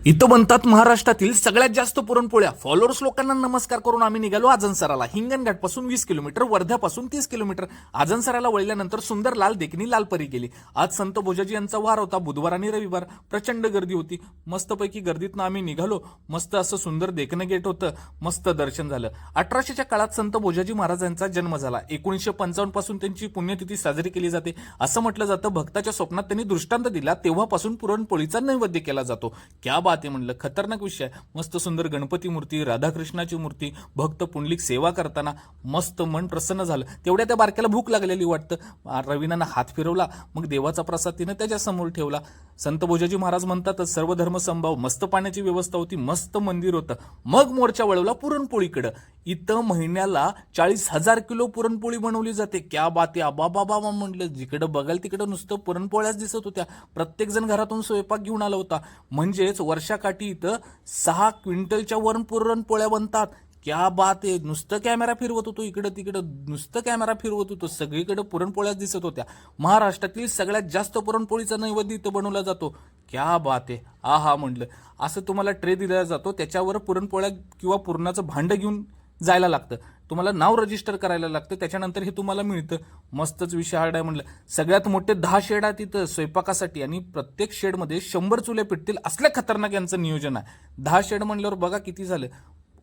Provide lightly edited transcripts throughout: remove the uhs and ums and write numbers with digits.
इथं बनतात महाराष्ट्रातील सगळ्यात जास्त पुरणपोळ्या. फॉलोअर्स लोकांना नमस्कार करून आम्ही निघालो आजनसराला. हिंगणघाट पासून 20 किलोमीटर, वर्ध्यापासून 30 किलोमीटर. आजनसराला वळल्यानंतर सुंदर लाल देखणी लालपरी गेली. आज संत भोजाजी यांचा वार होता, बुधवार आणि रविवार. प्रचंड गर्दी होती. मस्तपैकी गर्दीतनं आम्ही निघालो. मस्त असं सुंदर देखणं गेट होतं. मस्त दर्शन झालं. 1800च्या काळात संत भोजाजी महाराजांचा जन्म झाला. 1955 पासून त्यांची पुण्यतिथी साजरी केली जाते. असं म्हटलं जातं, भक्ताच्या स्वप्नात त्यांनी दृष्टांत दिला तेव्हापासून पुरणपोळीचा नैवेद्य केला जातो. क्या बात आहे म्हणलं, खतरनाक विषय. मस्त सुंदर गणपती मूर्ती, राधाकृष्णाची मूर्ती, भक्त पुंडलिक सेवा करताना मस्त मन प्रसन्न झालं. तेवढ्या त्या बारक्याला भूक लागलेली वाटतं. रवीनानं हात फिरवला, मग देवाचा प्रसाद तिनं त्याच्यासमोर ठेवला. संत भोजाजी महाराज म्हणतात, सर्व धर्म संभाव. मस्त पाण्याची व्यवस्था होती, मस्त मंदिर होतं. मग मोर्चा वळवला पुरणपोळीकडं. इथं महिन्याला 40,000 किलो पुरणपोळी बनवली जाते. क्या बात आहे. आबा म्हणलं, जिकडं बघाल तिकडं नुसतं पुरणपोळ्याच दिसत होत्या. प्रत्येक जण घरातून स्वयंपाक घेऊन आला होता. म्हणजेच वर्षाकाठी इथं 6 क्विंटलच्या वर पुरणपोळ्या बनतात. क्या बात आहे. नुसतं कॅमेरा फिरवत होतो इकडं तिकडं, नुसतं कॅमेरा फिरवत होतो, सगळीकडे पुरणपोळ्याच दिसत होत्या. महाराष्ट्रातील सगळ्यात जास्त पुरणपोळीचा नैवेद्य इथं बनवला जातो. क्या बात आहे. हा म्हटलं, असं तुम्हाला ट्रे दिला जातो, त्याच्यावर पुरणपोळ्या किंवा पुरणाचं भांडं घेऊन जायला लागतं. तुम्हाला नाव रजिस्टर करायला लागतं, त्याच्यानंतर हे तुम्हाला मिळतं. मस्तच विषय हार्ड आहे म्हणलं. सगळ्यात मोठे 10 शेड आहेत तिथं स्वयंपाकासाठी, आणि प्रत्येक शेडमध्ये 100 चुले पेटतील. असल्या खतरनाक यांचं नियोजन आहे. 10 शेड म्हणल्यावर बघा किती झालं.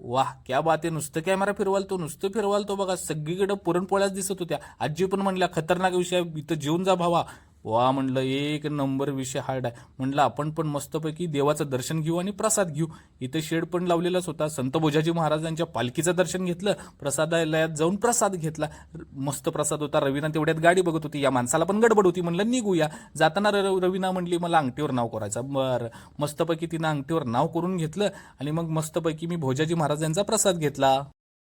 वाह, क्या बात आहे. नुसतं कॅमेरा फिरवालतो बघा, सगळीकडे पुरणपोळ्याच दिसत होत्या. आजी पण म्हणल्या, खतरनाक विषय, इथं जेवून जा भावा. वा म्हणलं, एक नंबर विषय हार्ड आहे. म्हणलं आपण पण मस्तपैकी देवाचं दर्शन घेऊ आणि प्रसाद घेऊ. इथं शेड पण लावलेलाच होता. संत भोजाजी महाराजांच्या पालखीचं दर्शन घेतलं, प्रसादालयात जाऊन प्रसाद घेतला. मस्त प्रसाद होता. रवीना तेवढ्यात गाडी बघत होती. या माणसाला पण गडबड होती, म्हणलं निघूया. जाताना रवीना म्हणली, मला अंगठीवर नाव करायचं. बरं, मस्तपैकी तिनं अंगठीवर नाव करून घेतलं आणि मग मस्तपैकी मी भोजाजी महाराजांचा प्रसाद घेतला.